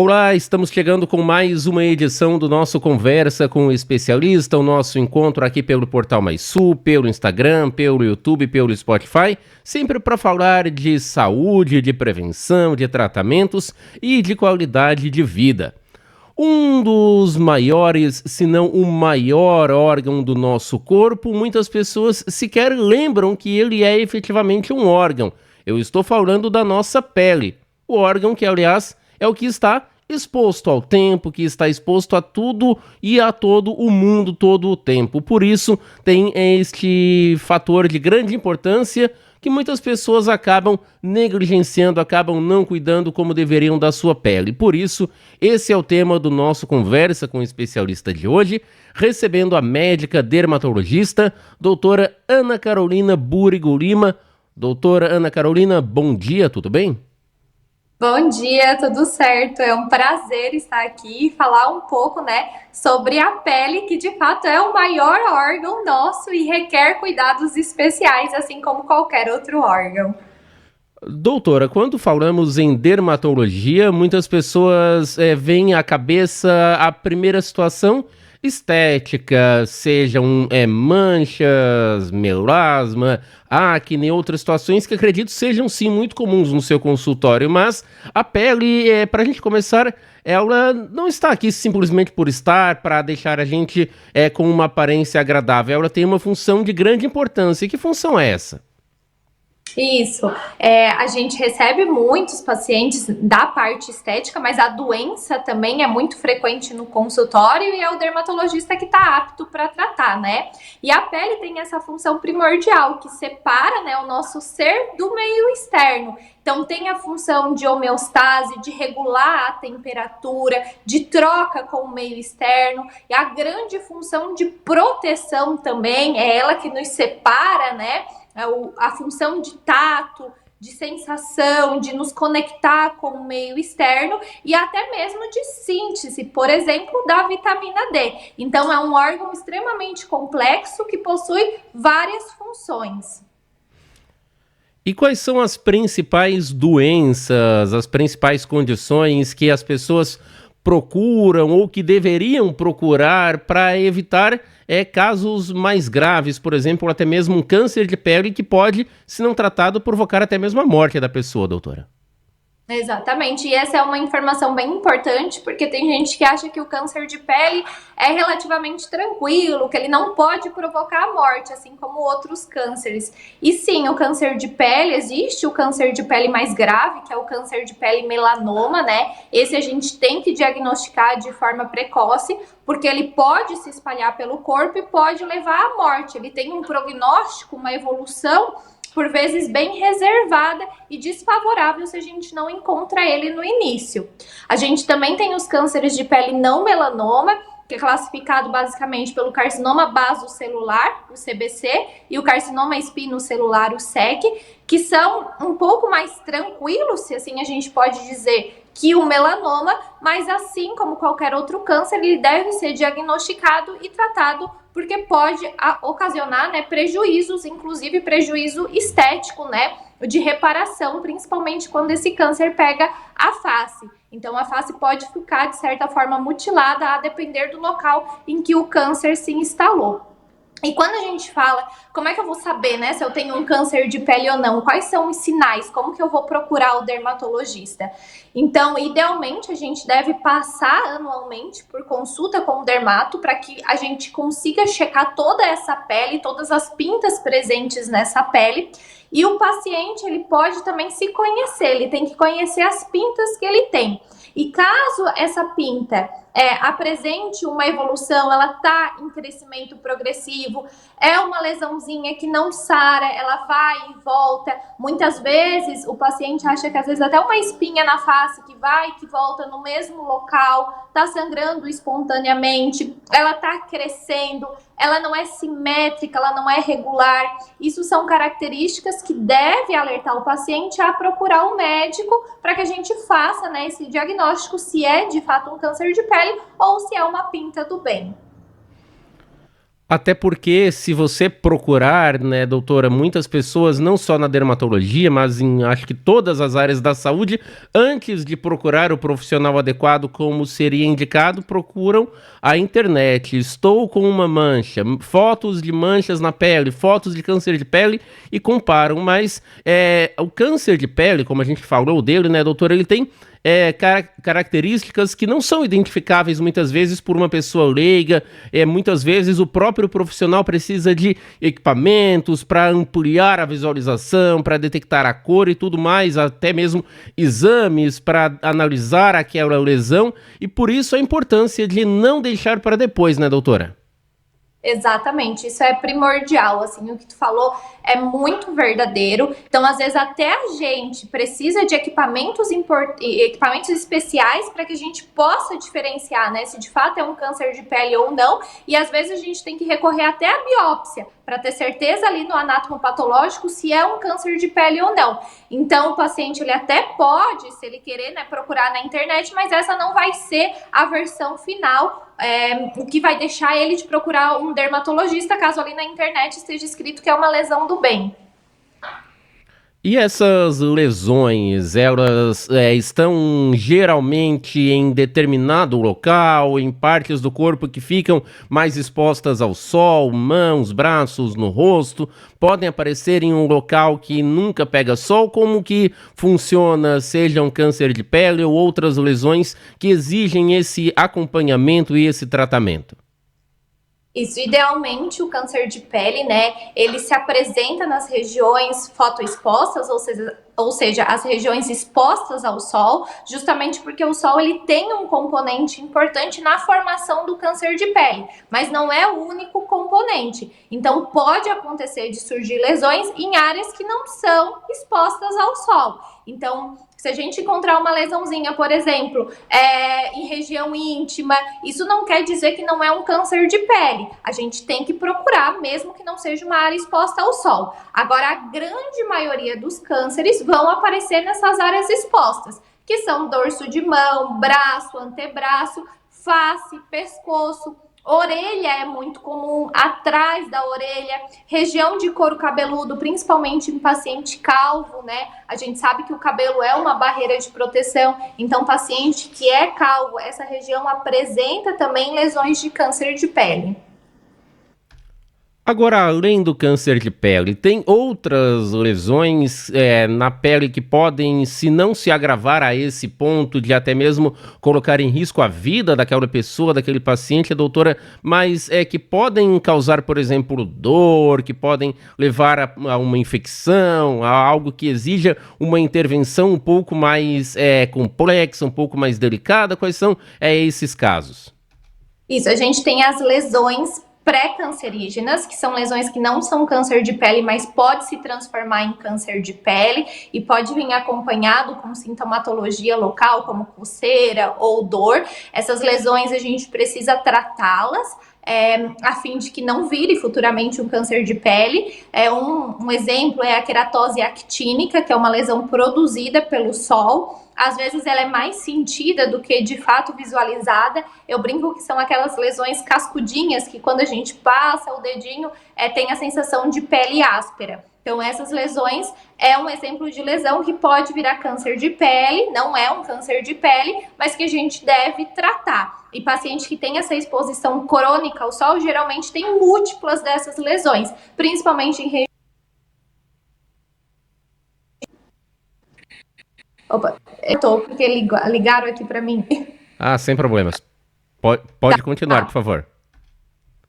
Olá, estamos chegando com mais uma edição do nosso Conversa com o Especialista, o nosso encontro aqui pelo Portal Mais Sul, pelo Instagram, pelo YouTube, pelo Spotify, sempre para falar de saúde, de prevenção, de tratamentos e de qualidade de vida. Um dos maiores, se não o maior órgão do nosso corpo, muitas pessoas sequer lembram que ele é efetivamente um órgão. Eu estou falando da nossa pele, o órgão que, aliás, é o que está exposto ao tempo, que está exposto a tudo e a todo o mundo todo o tempo. Por isso, tem este fator de grande importância que muitas pessoas acabam negligenciando, acabam não cuidando como deveriam da sua pele. Por isso, esse é o tema do nosso Conversa com o Especialista de hoje, recebendo a médica dermatologista, doutora Ana Carolina Búrigo Lima. Doutora Ana Carolina, bom dia, tudo bem? Bom dia, tudo certo? É um prazer estar aqui e falar um pouco, sobre a pele, que de fato é o maior órgão nosso e requer cuidados especiais, assim como qualquer outro órgão. Doutora, quando falamos em dermatologia, muitas pessoas veem à cabeça a primeira situação estética, sejam manchas, melasma, acne e outras situações que acredito sejam sim muito comuns no seu consultório, mas a pele, para a gente começar, ela não está aqui simplesmente por estar, para deixar a gente com uma aparência agradável, ela tem uma função de grande importância. E que função é essa? Isso. A gente recebe muitos pacientes da parte estética, mas a doença também é muito frequente no consultório e é o dermatologista que está apto para tratar, né? E a pele tem essa função primordial que separa, o nosso ser do meio externo. Então tem a função de homeostase, de regular a temperatura, de troca com o meio externo, e a grande função de proteção também, é ela que nos separa, a função de tato, de sensação, de nos conectar com o meio externo e até mesmo de síntese, por exemplo, da vitamina D. Então é um órgão extremamente complexo que possui várias funções. E quais são as principais doenças, as principais condições que as pessoas procuram ou que deveriam procurar para evitar casos mais graves, por exemplo, até mesmo um câncer de pele que pode, se não tratado, provocar até mesmo a morte da pessoa, doutora? Exatamente, e essa é uma informação bem importante, porque tem gente que acha que o câncer de pele é relativamente tranquilo, que ele não pode provocar a morte, assim como outros cânceres. E sim, o câncer de pele, existe o câncer de pele mais grave, que é o câncer de pele melanoma, né? Esse a gente tem que diagnosticar de forma precoce, porque ele pode se espalhar pelo corpo e pode levar à morte. Ele tem um prognóstico, uma evolução por vezes bem reservada e desfavorável se a gente não encontra ele no início. A gente também tem os cânceres de pele não melanoma, que é classificado basicamente pelo carcinoma basocelular, o CBC, e o carcinoma espinocelular, o SEC, que são um pouco mais tranquilos, se assim a gente pode dizer, que o melanoma, mas assim como qualquer outro câncer, ele deve ser diagnosticado e tratado, porque pode ocasionar, prejuízos, inclusive prejuízo estético, de reparação, principalmente quando esse câncer pega a face. Então a face pode ficar, de certa forma, mutilada, a depender do local em que o câncer se instalou. E quando a gente fala, como é que eu vou saber, se eu tenho um câncer de pele ou não? Quais são os sinais? Como que eu vou procurar o dermatologista? Então, idealmente, a gente deve passar anualmente por consulta com o dermato para que a gente consiga checar toda essa pele, todas as pintas presentes nessa pele. E o paciente, ele pode também se conhecer, ele tem que conhecer as pintas que ele tem. E caso essa pinta apresente uma evolução, ela está em crescimento progressivo, é uma lesãozinha que não sara, ela vai e volta. Muitas vezes o paciente acha que às vezes até uma espinha na face que vai e que volta no mesmo local, está sangrando espontaneamente, ela está crescendo, ela não é simétrica, ela não é regular. Isso são características que deve alertar o paciente a procurar o médico para que a gente faça, esse diagnóstico se é de fato um câncer de pele ou se é uma pinta do bem. Até porque, se você procurar, né, doutora, muitas pessoas, não só na dermatologia, mas em acho que todas as áreas da saúde, antes de procurar o profissional adequado como seria indicado, procuram a internet. Estou com uma mancha, fotos de manchas na pele, fotos de câncer de pele e comparam. Mas o câncer de pele, como a gente falou dele, né, doutora, ele tem características que não são identificáveis muitas vezes por uma pessoa leiga. Muitas vezes o próprio profissional precisa de equipamentos para ampliar a visualização, para detectar a cor e tudo mais, até mesmo exames para analisar aquela lesão, e por isso a importância de não deixar para depois, né, doutora? Exatamente, isso é primordial, assim, o que tu falou é muito verdadeiro. Então, às vezes, até a gente precisa de equipamentos especiais para que a gente possa diferenciar, né, se de fato é um câncer de pele ou não. E às vezes a gente tem que recorrer até à biópsia para ter certeza ali no anatomopatológico se é um câncer de pele ou não. Então, o paciente ele até pode, se ele querer, né, procurar na internet, mas essa não vai ser a versão final. O que vai deixar ele de procurar um dermatologista, caso ali na internet esteja escrito que é uma lesão do bem. E essas lesões, elas estão geralmente em determinado local, em partes do corpo que ficam mais expostas ao sol, mãos, braços, no rosto, podem aparecer em um local que nunca pega sol. Como que funciona, seja um câncer de pele ou outras lesões que exigem esse acompanhamento e esse tratamento? Isso, idealmente o câncer de pele, né, ele se apresenta nas regiões fotoexpostas, ou seja, as regiões expostas ao sol, justamente porque o sol ele tem um componente importante na formação do câncer de pele, mas não é o único componente. Então pode acontecer de surgir lesões em áreas que não são expostas ao sol. Então, se a gente encontrar uma lesãozinha, por exemplo, em região íntima, isso não quer dizer que não é um câncer de pele. A gente tem que procurar, mesmo que não seja uma área exposta ao sol. Agora, a grande maioria dos cânceres vão aparecer nessas áreas expostas, que são dorso de mão, braço, antebraço, face, pescoço. Orelha é muito comum, atrás da orelha, região de couro cabeludo, principalmente em paciente calvo, né? A gente sabe que o cabelo é uma barreira de proteção, então paciente que é calvo, essa região apresenta também lesões de câncer de pele. Agora, além do câncer de pele, tem outras lesões na pele que podem, se não se agravar a esse ponto de até mesmo colocar em risco a vida daquela pessoa, daquele paciente, doutora, mas que podem causar, por exemplo, dor, que podem levar a uma infecção, a algo que exija uma intervenção um pouco mais complexa, um pouco mais delicada. Quais são esses casos? Isso, a gente tem as lesões pré-cancerígenas, que são lesões que não são câncer de pele, mas pode se transformar em câncer de pele e pode vir acompanhado com sintomatologia local, como coceira ou dor. Essas lesões a gente precisa tratá-las a fim de que não vire futuramente um câncer de pele. Um exemplo é a queratose actínica, que é uma lesão produzida pelo sol. Às vezes ela é mais sentida do que de fato visualizada. Eu brinco que são aquelas lesões cascudinhas que quando a gente passa o dedinho tem a sensação de pele áspera. Então essas lesões é um exemplo de lesão que pode virar câncer de pele, não é um câncer de pele, mas que a gente deve tratar. E paciente que tem essa exposição crônica ao sol geralmente tem múltiplas dessas lesões, principalmente em Opa, eu tô, porque ligaram aqui para mim. Ah, sem problemas. Pode continuar, por favor.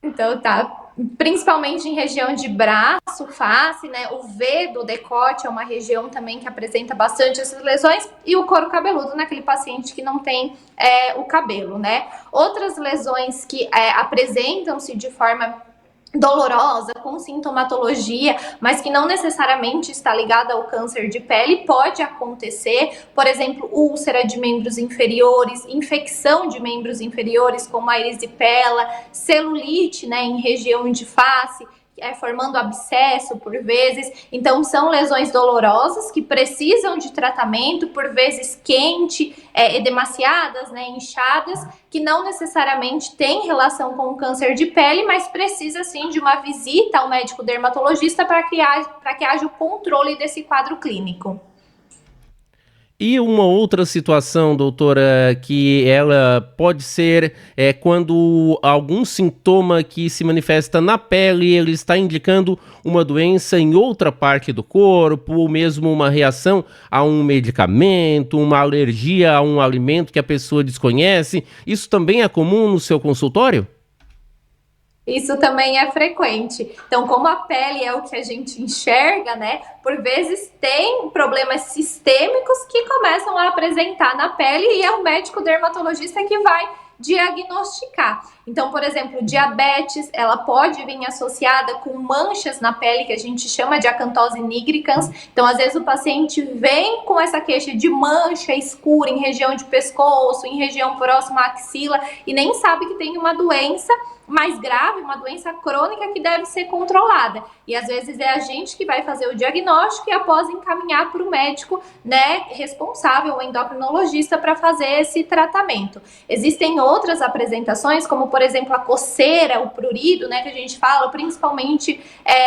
Então tá. Principalmente em região de braço, face, né? O V do decote é uma região também que apresenta bastante essas lesões. E o couro cabeludo naquele paciente que não tem o cabelo, né? Outras lesões que apresentam-se de forma dolorosa, com sintomatologia, mas que não necessariamente está ligada ao câncer de pele, pode acontecer, por exemplo, úlcera de membros inferiores, infecção de membros inferiores, como a erisipela, celulite, né, em região de face, formando abscesso por vezes. Então, são lesões dolorosas que precisam de tratamento, por vezes quente, edemaciadas, né, inchadas, que não necessariamente tem relação com o câncer de pele, mas precisa sim de uma visita ao médico dermatologista para que haja o controle desse quadro clínico. E uma outra situação, doutora, que ela pode ser quando algum sintoma que se manifesta na pele, ele está indicando uma doença em outra parte do corpo, ou mesmo uma reação a um medicamento, uma alergia a um alimento que a pessoa desconhece. Isso também é comum no seu consultório? Isso também é frequente. Então, como a pele é o que a gente enxerga, né? Por vezes tem problemas sistêmicos que começam a apresentar na pele e é o médico dermatologista que vai diagnosticar. Então, por exemplo, diabetes, ela pode vir associada com manchas na pele, que a gente chama de acantose nigricans. Então, às vezes o paciente vem com essa queixa de mancha escura em região de pescoço, em região próxima à axila, e nem sabe que tem uma doença mais grave, uma doença crônica que deve ser controlada. E às vezes é a gente que vai fazer o diagnóstico e após encaminhar para o médico, né, responsável, o endocrinologista, para fazer esse tratamento. Existem outras apresentações, como por exemplo a coceira, o prurido, né, que a gente fala, principalmente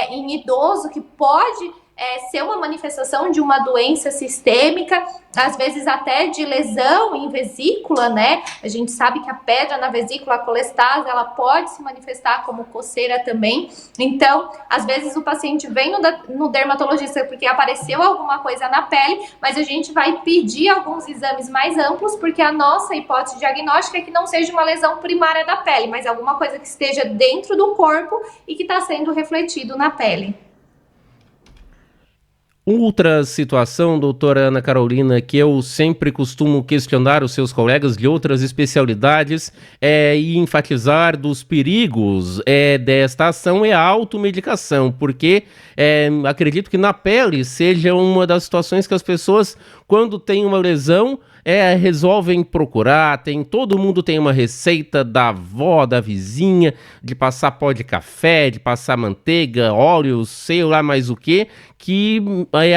em idoso, que pode ser uma manifestação de uma doença sistêmica, às vezes até de lesão em vesícula, né? A gente sabe que a pedra na vesícula, a colestase, ela pode se manifestar como coceira também. Então, às vezes o paciente vem no dermatologista porque apareceu alguma coisa na pele, mas a gente vai pedir alguns exames mais amplos, porque a nossa hipótese diagnóstica é que não seja uma lesão primária da pele, mas alguma coisa que esteja dentro do corpo e que está sendo refletido na pele. Outra situação, doutora Ana Carolina, que eu sempre costumo questionar os seus colegas de outras especialidades e enfatizar dos perigos desta ação é a automedicação, porque acredito que na pele seja uma das situações que as pessoas, quando tem uma lesão, resolvem procurar. Todo mundo tem uma receita da avó, da vizinha, de passar pó de café, de passar manteiga, óleo, sei lá mais o que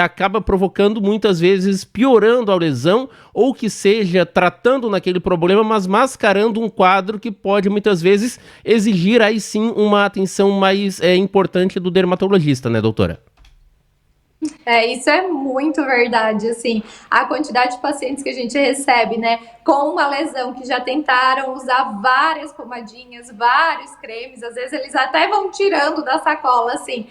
acaba provocando muitas vezes piorando a lesão, ou que seja tratando naquele problema, mas mascarando um quadro que pode muitas vezes exigir aí sim uma atenção mais importante do dermatologista, né, doutora? Isso é muito verdade, assim, a quantidade de pacientes que a gente recebe, né, com uma lesão que já tentaram usar várias pomadinhas, vários cremes, às vezes eles até vão tirando da sacola, assim,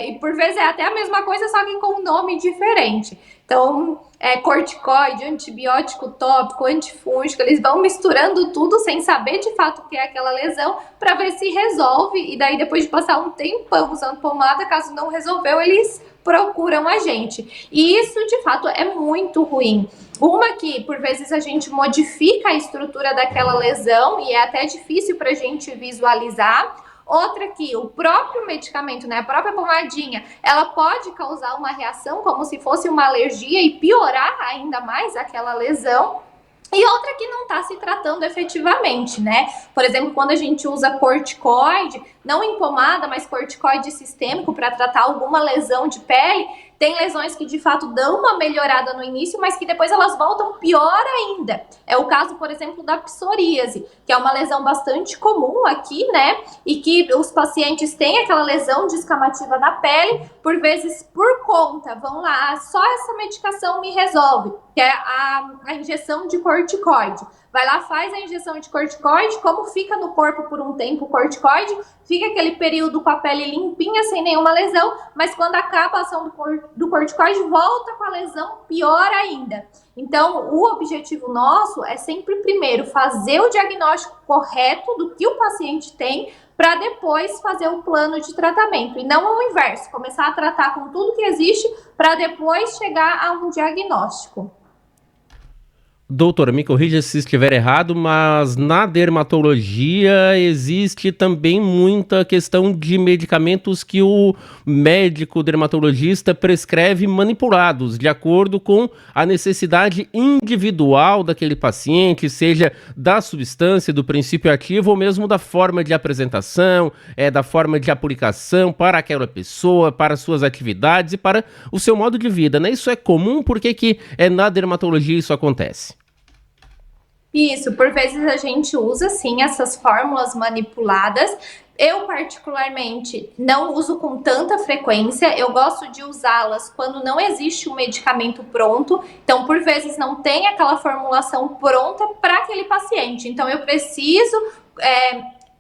e por vezes é até a mesma coisa, só que com um nome diferente. Então, corticoide, antibiótico tópico, antifúngico, eles vão misturando tudo sem saber de fato o que é aquela lesão para ver se resolve, e daí depois de passar um tempão usando pomada, caso não resolveu, eles procuram a gente. E isso, de fato, é muito ruim. Uma que, por vezes, a gente modifica a estrutura daquela lesão e é até difícil para a gente visualizar. Outra que o próprio medicamento, né, a própria pomadinha, ela pode causar uma reação como se fosse uma alergia e piorar ainda mais aquela lesão. E outra que não está se tratando efetivamente, né? Por exemplo, quando a gente usa corticoide, não em pomada, mas corticoide sistêmico para tratar alguma lesão de pele, tem lesões que de fato dão uma melhorada no início, mas que depois elas voltam pior ainda. É o caso, por exemplo, da psoríase, que é uma lesão bastante comum aqui, né? E que os pacientes têm aquela lesão descamativa na pele, por vezes por conta, vão lá, só essa medicação me resolve, que é a injeção de corticoide. Vai lá, faz a injeção de corticoide, como fica no corpo por um tempo o corticoide, fica aquele período com a pele limpinha, sem nenhuma lesão, mas quando acaba a ação do corticoide, volta com a lesão pior ainda. Então, o objetivo nosso é sempre, primeiro, fazer o diagnóstico correto do que o paciente tem, para depois fazer o plano de tratamento, e não o inverso, começar a tratar com tudo que existe, para depois chegar a um diagnóstico. Doutora, me corrija se estiver errado, mas na dermatologia existe também muita questão de medicamentos que o médico dermatologista prescreve manipulados, de acordo com a necessidade individual daquele paciente, seja da substância, do princípio ativo ou mesmo da forma de apresentação, da forma de aplicação para aquela pessoa, para suas atividades e para o seu modo de vida, né? Isso é comum, por que na dermatologia isso acontece? Isso, por vezes a gente usa sim essas fórmulas manipuladas. Eu, particularmente, não uso com tanta frequência. Eu gosto de usá-las quando não existe um medicamento pronto. Então, por vezes, não tem aquela formulação pronta para aquele paciente. Então, eu preciso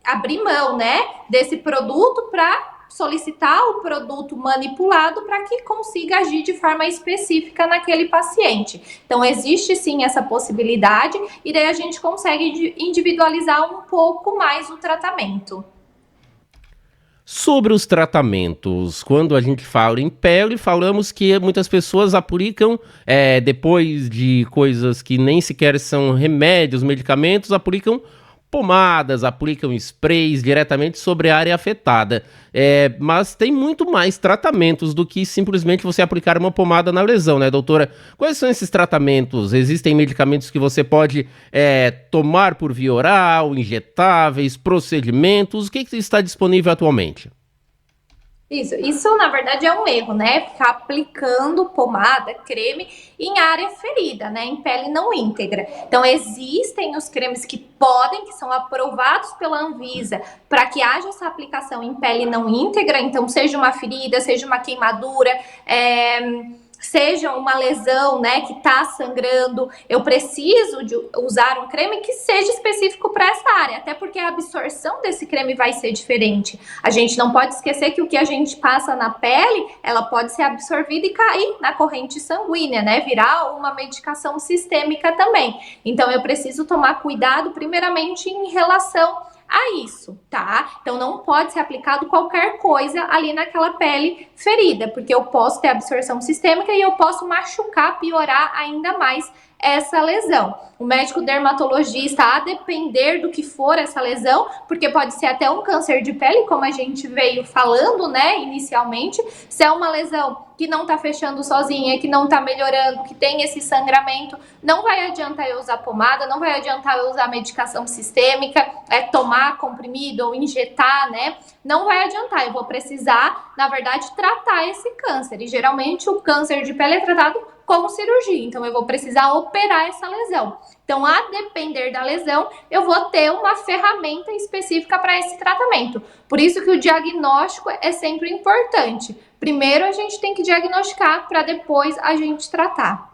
abrir mão, né, desse produto para solicitar o produto manipulado para que consiga agir de forma específica naquele paciente. Então, existe sim essa possibilidade e daí a gente consegue individualizar um pouco mais o tratamento. Sobre os tratamentos, quando a gente fala em pele, falamos que muitas pessoas aplicam, depois de coisas que nem sequer são remédios, medicamentos, aplicam pomadas, aplicam sprays diretamente sobre a área afetada. Mas tem muito mais tratamentos do que simplesmente você aplicar uma pomada na lesão, né, doutora? Quais são esses tratamentos? Existem medicamentos que você pode tomar por via oral, injetáveis, procedimentos? O que está disponível atualmente? Isso na verdade é um erro, né? Ficar aplicando pomada, creme em área ferida, né? Em pele não íntegra. Então existem os cremes que são aprovados pela Anvisa para que haja essa aplicação em pele não íntegra. Então seja uma ferida, seja uma queimadura, seja uma lesão, né, que está sangrando, eu preciso de usar um creme que seja específico para essa área, até porque a absorção desse creme vai ser diferente. A gente não pode esquecer que o que a gente passa na pele, ela pode ser absorvida e cair na corrente sanguínea, né, virar uma medicação sistêmica também. Então eu preciso tomar cuidado primeiramente em relação a isso, tá? Então não pode ser aplicado qualquer coisa ali naquela pele ferida, porque eu posso ter absorção sistêmica e eu posso machucar, piorar ainda mais essa lesão. O médico dermatologista, a depender do que for essa lesão, porque pode ser até um câncer de pele, como a gente veio falando, né, inicialmente, se é uma lesão que não tá fechando sozinha, que não tá melhorando, que tem esse sangramento, não vai adiantar eu usar pomada, não vai adiantar eu usar medicação sistêmica, tomar comprimido ou injetar, né, não vai adiantar, eu vou precisar, na verdade, tratar esse câncer, e geralmente o câncer de pele é tratado com cirurgia, então eu vou precisar operar essa lesão. Então, a depender da lesão, eu vou ter uma ferramenta específica para esse tratamento. Por isso que o diagnóstico é sempre importante. Primeiro a gente tem que diagnosticar para depois a gente tratar.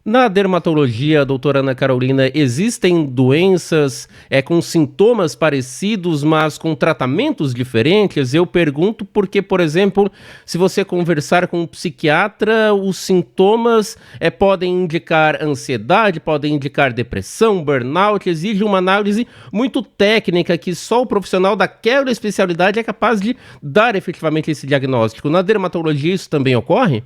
Na dermatologia, doutora Ana Carolina, existem doenças com sintomas parecidos, mas com tratamentos diferentes? Eu pergunto porque, por exemplo, se você conversar com um psiquiatra, os sintomas podem indicar ansiedade, podem indicar depressão, burnout, exige uma análise muito técnica que só o profissional daquela especialidade é capaz de dar efetivamente esse diagnóstico. Na dermatologia isso também ocorre?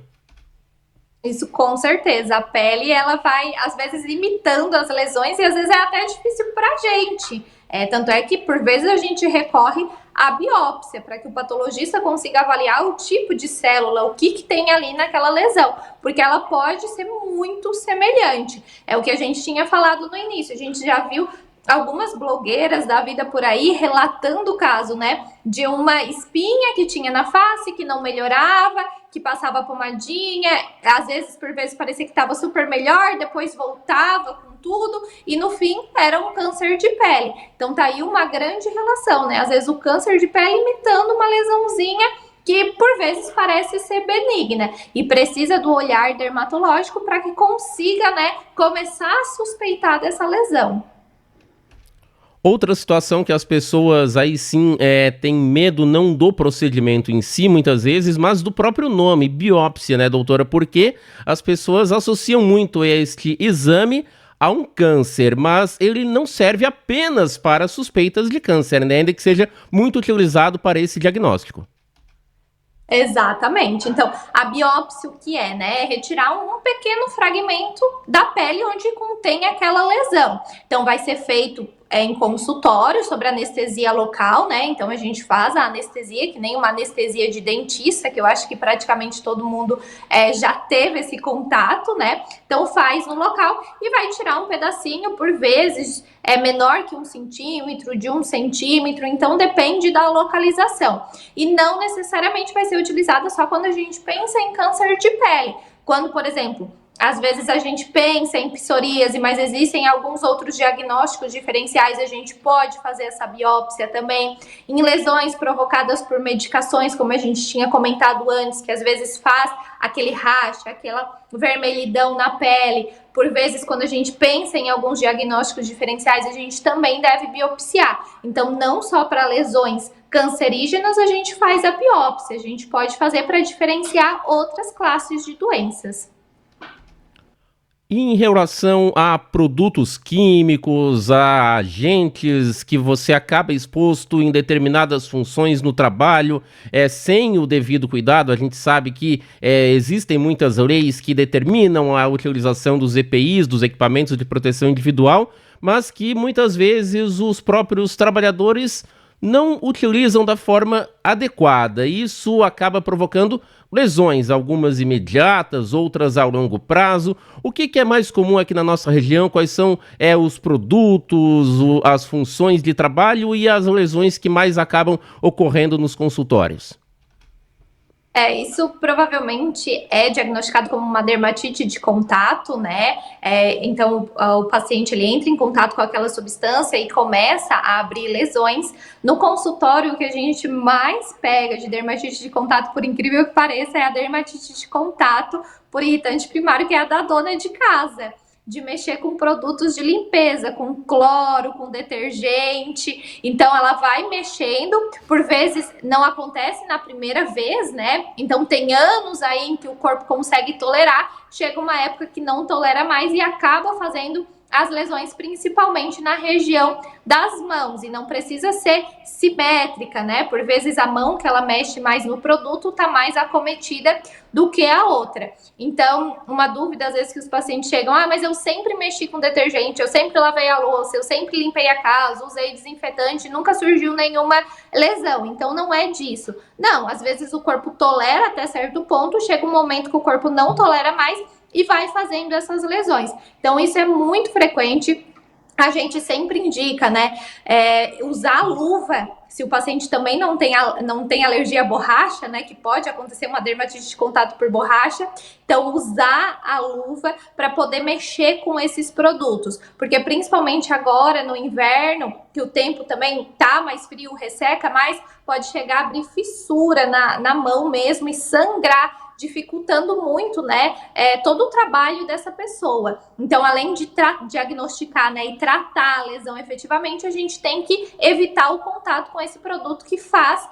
Isso com certeza. A pele, ela vai, às vezes, imitando as lesões e às vezes é até difícil pra gente. Tanto é que, por vezes, a gente recorre à biópsia para que o patologista consiga avaliar o tipo de célula, o que tem ali naquela lesão, porque ela pode ser muito semelhante. É o que a gente tinha falado no início. A gente já viu algumas blogueiras da vida por aí relatando o caso, né, de uma espinha que tinha na face, que não melhorava, que passava pomadinha, às vezes, por vezes, parecia que estava super melhor, depois voltava com tudo, e no fim era um câncer de pele. Então tá aí uma grande relação, né, às vezes o câncer de pele imitando uma lesãozinha que por vezes parece ser benigna e precisa do olhar dermatológico para que consiga, né, começar a suspeitar dessa lesão. Outra situação que as pessoas aí sim têm medo não do procedimento em si, muitas vezes, mas do próprio nome, biópsia, né, doutora? Porque as pessoas associam muito este exame a um câncer, mas ele não serve apenas para suspeitas de câncer, né? Ainda que seja muito utilizado para esse diagnóstico. Exatamente. Então, a biópsia, o que é, né? É retirar um pequeno fragmento da pele onde contém aquela lesão. Então, vai ser feito em consultório sobre anestesia local, né? Então, a gente faz a anestesia, que nem uma anestesia de dentista, que eu acho que praticamente todo mundo já teve esse contato, né? Então, faz no local e vai tirar um pedacinho, por vezes é menor que 1 centímetro, de 1 centímetro, então depende da localização. E não necessariamente vai ser utilizada só quando a gente pensa em câncer de pele. Quando, por exemplo, às vezes a gente pensa em psoríase, mas existem alguns outros diagnósticos diferenciais, a gente pode fazer essa biópsia também. Em lesões provocadas por medicações, como a gente tinha comentado antes, que às vezes faz aquele racha, aquela vermelhidão na pele. Por vezes, quando a gente pensa em alguns diagnósticos diferenciais, a gente também deve biopsiar. Então, não só para lesões cancerígenas a gente faz a biópsia, a gente pode fazer para diferenciar outras classes de doenças. E em relação a produtos químicos, a agentes que você acaba exposto em determinadas funções no trabalho, sem o devido cuidado, a gente sabe que existem muitas leis que determinam a utilização dos EPIs, dos equipamentos de proteção individual, mas que muitas vezes os próprios trabalhadores não utilizam da forma adequada. Isso acaba provocando lesões, algumas imediatas, outras a longo prazo. O que é mais comum aqui na nossa região? Quais são os produtos, as funções de trabalho e as lesões que mais acabam ocorrendo nos consultórios? Isso provavelmente é diagnosticado como uma dermatite de contato, né? Então, o paciente ele entra em contato com aquela substância e começa a abrir lesões. No consultório, o que a gente mais pega de dermatite de contato, por incrível que pareça, é a dermatite de contato por irritante primário, que é a da dona de casa, de mexer com produtos de limpeza, com cloro, com detergente. Então ela vai mexendo, por vezes não acontece na primeira vez, né? Então tem anos aí em que o corpo consegue tolerar, chega uma época que não tolera mais e acaba fazendo as lesões principalmente na região das mãos, e não precisa ser simétrica, né? Por vezes a mão que ela mexe mais no produto tá mais acometida do que a outra. Então, uma dúvida às vezes que os pacientes chegam, mas eu sempre mexi com detergente, eu sempre lavei a louça, eu sempre limpei a casa, usei desinfetante, nunca surgiu nenhuma lesão. Então não é disso. Não, às vezes o corpo tolera até certo ponto, chega um momento que o corpo não tolera mais e vai fazendo essas lesões. Então isso é muito frequente. A gente sempre indica, né, usar luva, se o paciente também não tem alergia à borracha, né, que pode acontecer uma dermatite de contato por borracha. Então, usar a luva para poder mexer com esses produtos, porque principalmente agora no inverno, que o tempo também tá mais frio, resseca mais, pode chegar a abrir fissura na mão mesmo e sangrar, dificultando muito, né, todo o trabalho dessa pessoa. Então, além de diagnosticar, né, e tratar a lesão efetivamente, a gente tem que evitar o contato com esse produto que faz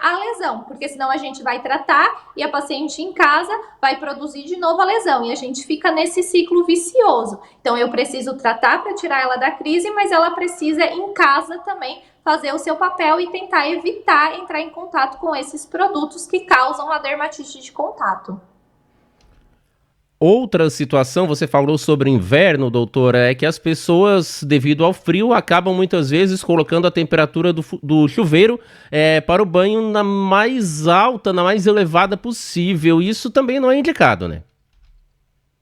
a lesão, porque senão a gente vai tratar e a paciente em casa vai produzir de novo a lesão e a gente fica nesse ciclo vicioso. Então eu preciso tratar para tirar ela da crise, mas ela precisa em casa também fazer o seu papel e tentar evitar entrar em contato com esses produtos que causam a dermatite de contato. Outra situação, você falou sobre inverno, doutora, é que as pessoas, devido ao frio, acabam muitas vezes colocando a temperatura do chuveiro para o banho na mais alta, na mais elevada possível. Isso também não é indicado, né?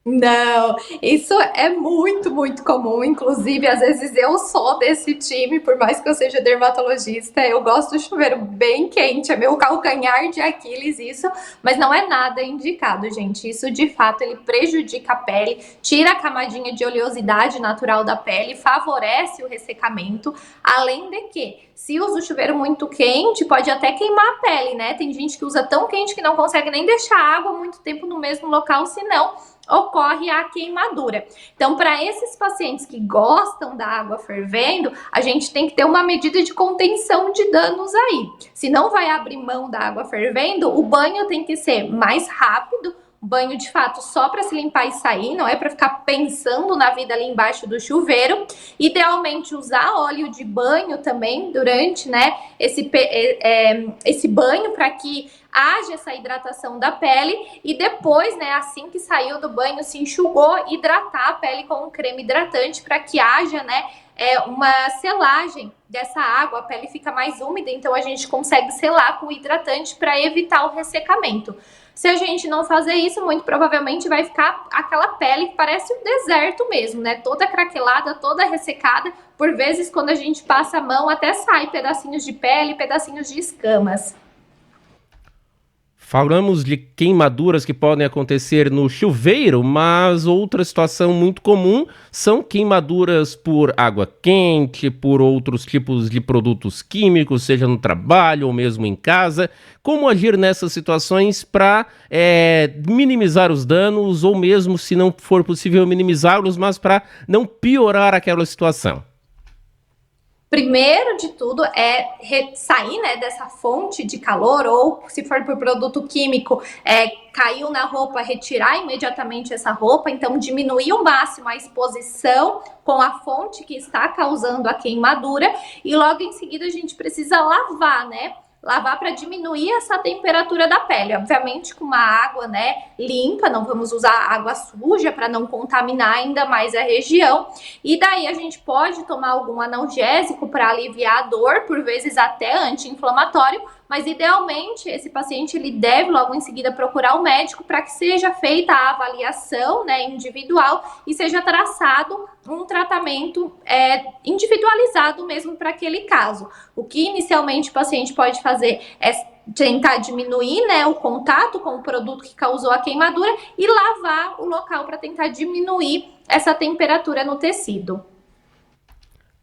Não, isso é muito, muito comum. Inclusive, às vezes eu sou desse time, por mais que eu seja dermatologista, eu gosto do chuveiro bem quente, é meu calcanhar de Aquiles isso, mas não é nada indicado, gente. Isso de fato ele prejudica a pele, tira a camadinha de oleosidade natural da pele, favorece o ressecamento, além de que se usa o chuveiro muito quente, pode até queimar a pele, né? Tem gente que usa tão quente que não consegue nem deixar a água muito tempo no mesmo local, senão ocorre a queimadura. Então, para esses pacientes que gostam da água fervendo, a gente tem que ter uma medida de contenção de danos aí. Se não vai abrir mão da água fervendo, o banho tem que ser mais rápido, banho de fato só para se limpar e sair, não é para ficar pensando na vida ali embaixo do chuveiro. Idealmente usar óleo de banho também durante, né, esse banho, para que haja essa hidratação da pele, e depois, né, assim que saiu do banho, se enxugou, hidratar a pele com um creme hidratante para que haja, né, uma selagem dessa água, a pele fica mais úmida, então a gente consegue selar com o hidratante para evitar o ressecamento. Se a gente não fazer isso, muito provavelmente vai ficar aquela pele que parece um deserto mesmo, né? Toda craquelada, toda ressecada. Por vezes, quando a gente passa a mão, até sai pedacinhos de pele, pedacinhos de escamas. Falamos de queimaduras que podem acontecer no chuveiro, mas outra situação muito comum são queimaduras por água quente, por outros tipos de produtos químicos, seja no trabalho ou mesmo em casa. Como agir nessas situações para minimizar os danos, ou mesmo, se não for possível, minimizá-los, mas para não piorar aquela situação? Primeiro de tudo é sair, né, dessa fonte de calor, ou se for por produto químico, caiu na roupa, retirar imediatamente essa roupa. Então diminuir ao máximo a exposição com a fonte que está causando a queimadura, e logo em seguida a gente precisa lavar, né? Lavar para diminuir essa temperatura da pele, obviamente com uma água, né, limpa, não vamos usar água suja para não contaminar ainda mais a região. E daí a gente pode tomar algum analgésico para aliviar a dor, por vezes até anti-inflamatório, mas idealmente esse paciente ele deve logo em seguida procurar o médico para que seja feita a avaliação, né, individual, e seja traçado um tratamento individualizado mesmo para aquele caso. O que inicialmente o paciente pode fazer é tentar diminuir, né, o contato com o produto que causou a queimadura e lavar o local para tentar diminuir essa temperatura no tecido.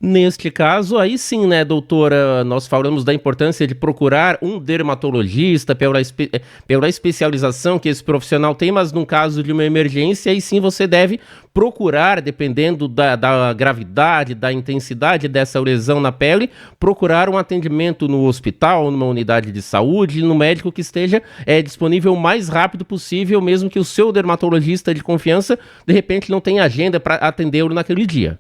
Neste caso, aí sim, né, doutora, nós falamos da importância de procurar um dermatologista pela especialização que esse profissional tem, mas num caso de uma emergência, aí sim você deve procurar, dependendo da gravidade, da intensidade dessa lesão na pele, procurar um atendimento no hospital, numa unidade de saúde, no médico que esteja disponível o mais rápido possível, mesmo que o seu dermatologista de confiança, de repente, não tenha agenda para atendê-lo naquele dia.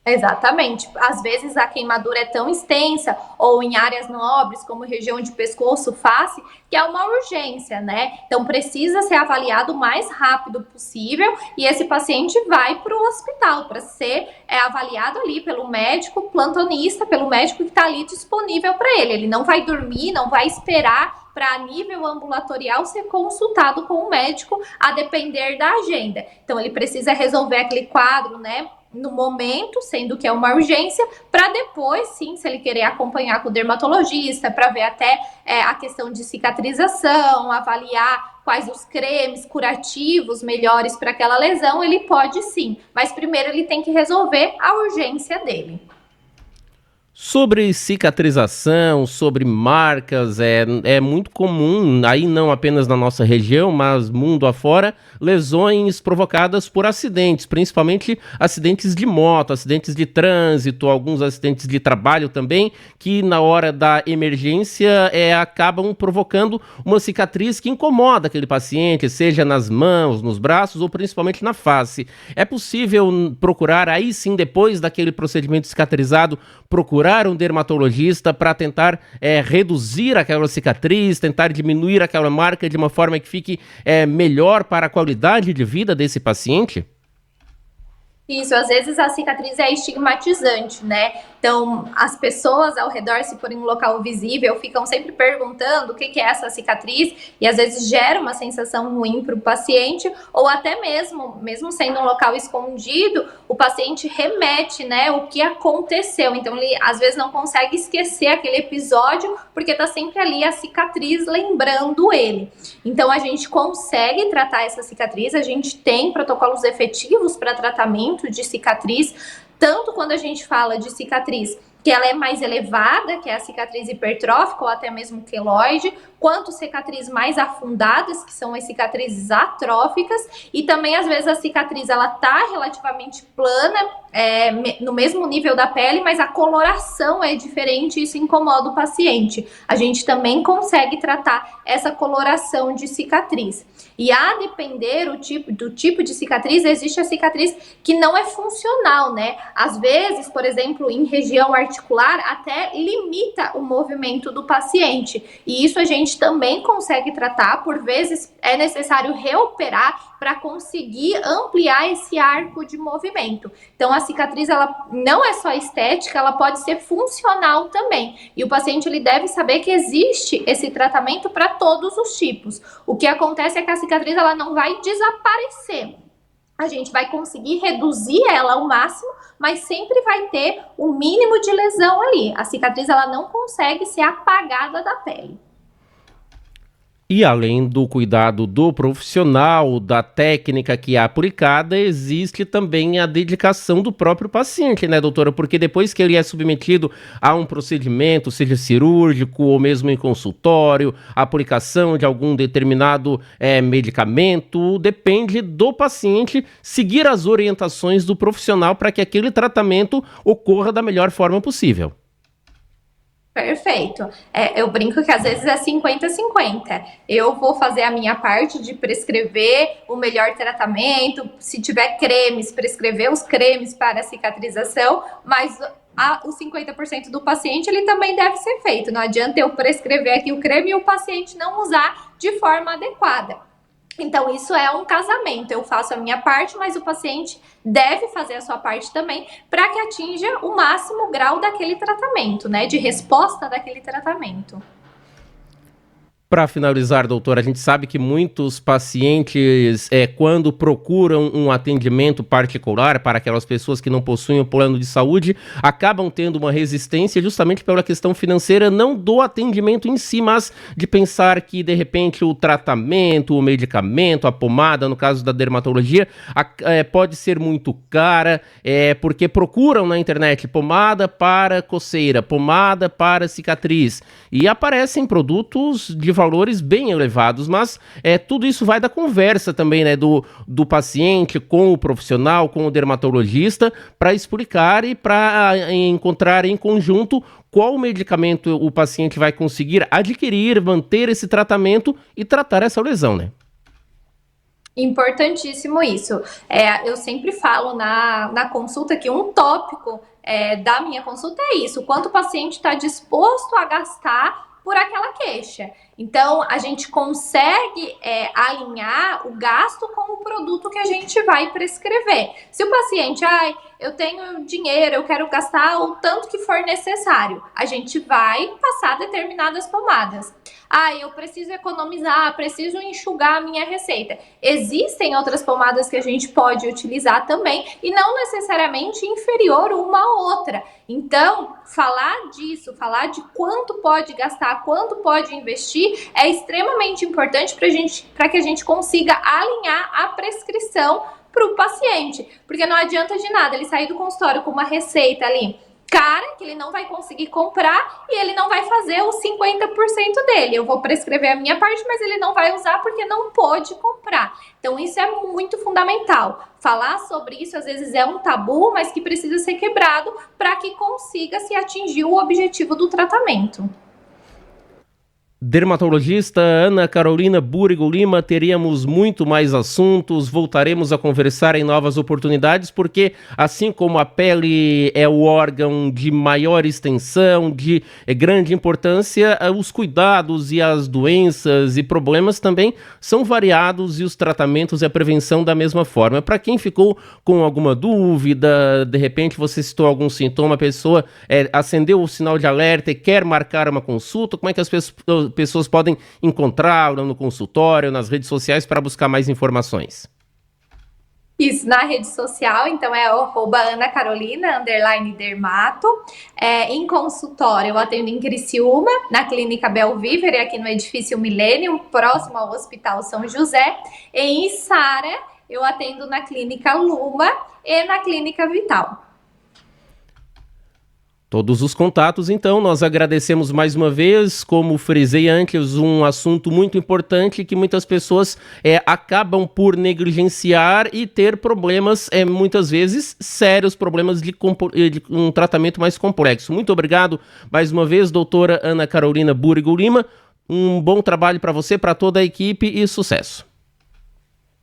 Exatamente. Às vezes a queimadura é tão extensa, ou em áreas nobres, como região de pescoço, face, que é uma urgência, né? Então precisa ser avaliado o mais rápido possível, e esse paciente vai para o hospital para ser avaliado ali pelo médico plantonista, pelo médico que está ali disponível para ele. Ele não vai dormir, não vai esperar para, a nível ambulatorial, ser consultado com o médico, a depender da agenda. Então ele precisa resolver aquele quadro, né, no momento, sendo que é uma urgência, para depois, sim, se ele querer acompanhar com o dermatologista, para ver até a questão de cicatrização, avaliar quais os cremes curativos melhores para aquela lesão, ele pode sim. Mas primeiro ele tem que resolver a urgência dele. Sobre cicatrização, sobre marcas, é muito comum, aí não apenas na nossa região, mas mundo afora, lesões provocadas por acidentes, principalmente acidentes de moto, acidentes de trânsito, alguns acidentes de trabalho também, que na hora da emergência acabam provocando uma cicatriz que incomoda aquele paciente, seja nas mãos, nos braços ou principalmente na face. É possível procurar, aí sim, depois daquele procedimento cicatrizado, procurar um dermatologista para tentar reduzir aquela cicatriz, tentar diminuir aquela marca de uma forma que fique melhor para a qualidade de vida desse paciente? Isso, às vezes a cicatriz é estigmatizante, né? Então, as pessoas ao redor, se for em um local visível, ficam sempre perguntando o que é essa cicatriz, e às vezes gera uma sensação ruim para o paciente, ou até mesmo sendo um local escondido, o paciente remete, né, o que aconteceu. Então, ele às vezes não consegue esquecer aquele episódio, porque tá sempre ali a cicatriz lembrando ele. Então, a gente consegue tratar essa cicatriz, a gente tem protocolos efetivos para tratamento de cicatriz, tanto quando a gente fala de cicatriz que ela é mais elevada, que é a cicatriz hipertrófica ou até mesmo queloide, quanto cicatrizes mais afundadas, que são as cicatrizes atróficas, e também às vezes a cicatriz ela tá relativamente plana, no mesmo nível da pele, mas a coloração é diferente e isso incomoda o paciente. A gente também consegue tratar essa coloração de cicatriz. E a depender do tipo de cicatriz, existe a cicatriz que não é funcional, né? Às vezes, por exemplo, em região articular, até limita o movimento do paciente. E isso a gente também consegue tratar. Por vezes, é necessário reoperar para conseguir ampliar esse arco de movimento. Então, a cicatriz, ela não é só estética, ela pode ser funcional também. E o paciente, ele deve saber que existe esse tratamento para todos os tipos. O que acontece é que a cicatriz, ela não vai desaparecer. A gente vai conseguir reduzir ela ao máximo, mas sempre vai ter o mínimo de lesão ali. A cicatriz, ela não consegue ser apagada da pele. E além do cuidado do profissional, da técnica que é aplicada, existe também a dedicação do próprio paciente, né, doutora? Porque depois que ele é submetido a um procedimento, seja cirúrgico ou mesmo em consultório, a aplicação de algum determinado medicamento, depende do paciente seguir as orientações do profissional para que aquele tratamento ocorra da melhor forma possível. Perfeito. Eu brinco que às vezes é 50-50. Eu vou fazer a minha parte de prescrever o melhor tratamento, se tiver cremes, prescrever os cremes para a cicatrização, mas os 50% do paciente ele também deve ser feito. Não adianta eu prescrever aqui o creme e o paciente não usar de forma adequada. Então, isso é um casamento. Eu faço a minha parte, mas o paciente deve fazer a sua parte também para que atinja o máximo grau daquele tratamento, né? De resposta daquele tratamento. Para finalizar, doutora, a gente sabe que muitos pacientes, quando procuram um atendimento particular para aquelas pessoas que não possuem um plano de saúde, acabam tendo uma resistência justamente pela questão financeira, não do atendimento em si, mas de pensar que, de repente, o tratamento, o medicamento, a pomada, no caso da dermatologia, pode ser muito cara, porque procuram na internet pomada para coceira, pomada para cicatriz, e aparecem produtos de valores bem elevados, mas tudo isso vai da conversa também, né, do paciente com o profissional, com o dermatologista, para explicar e para encontrar em conjunto qual medicamento o paciente vai conseguir adquirir, manter esse tratamento e tratar essa lesão, né? Importantíssimo isso. Eu sempre falo na consulta que um tópico da minha consulta é isso: quanto o paciente está disposto a gastar por aquela queixa. Então, a gente consegue alinhar o gasto com o produto que a gente vai prescrever. Se o paciente, eu tenho dinheiro, eu quero gastar o tanto que for necessário, a gente vai passar determinadas pomadas. Eu preciso economizar, preciso enxugar a minha receita. Existem outras pomadas que a gente pode utilizar também e não necessariamente inferior uma à outra. Então, falar disso, falar de quanto pode gastar, quanto pode investir, é extremamente importante para que a gente consiga alinhar a prescrição para o paciente. Porque não adianta de nada ele sair do consultório com uma receita ali cara, que ele não vai conseguir comprar e ele não vai fazer os 50% dele. Eu vou prescrever a minha parte, mas ele não vai usar porque não pôde comprar. Então, isso é muito fundamental. Falar sobre isso, às vezes, é um tabu, mas que precisa ser quebrado para que consiga se atingir o objetivo do tratamento. Dermatologista Ana Carolina Búrigo Lima, teríamos muito mais assuntos, voltaremos a conversar em novas oportunidades, porque assim como a pele é o órgão de maior extensão, de grande importância, os cuidados e as doenças e problemas também são variados e os tratamentos e a prevenção da mesma forma. Para quem ficou com alguma dúvida, de repente você citou algum sintoma, a pessoa acendeu o sinal de alerta e quer marcar uma consulta, como é que as pessoas podem encontrá-la no consultório, nas redes sociais para buscar mais informações? Isso, na rede social, então é @anacarolina_dermato. Em consultório, eu atendo em Criciúma, na Clínica Belviver, aqui no edifício Millennium, próximo ao Hospital São José. Em Içara, eu atendo na Clínica Luma e na Clínica Vital. Todos os contatos, então, nós agradecemos mais uma vez, como frisei antes, um assunto muito importante que muitas pessoas acabam por negligenciar e ter problemas, muitas vezes, sérios problemas de um tratamento mais complexo. Muito obrigado mais uma vez, doutora Ana Carolina Búrigo Lima. Um bom trabalho para você, para toda a equipe e sucesso.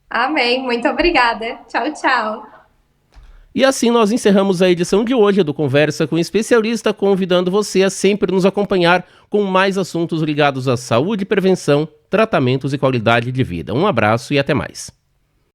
Amém, muito obrigada. Tchau, tchau. E assim nós encerramos a edição de hoje do Conversa com o Especialista, convidando você a sempre nos acompanhar com mais assuntos ligados à saúde, prevenção, tratamentos e qualidade de vida. Um abraço e até mais.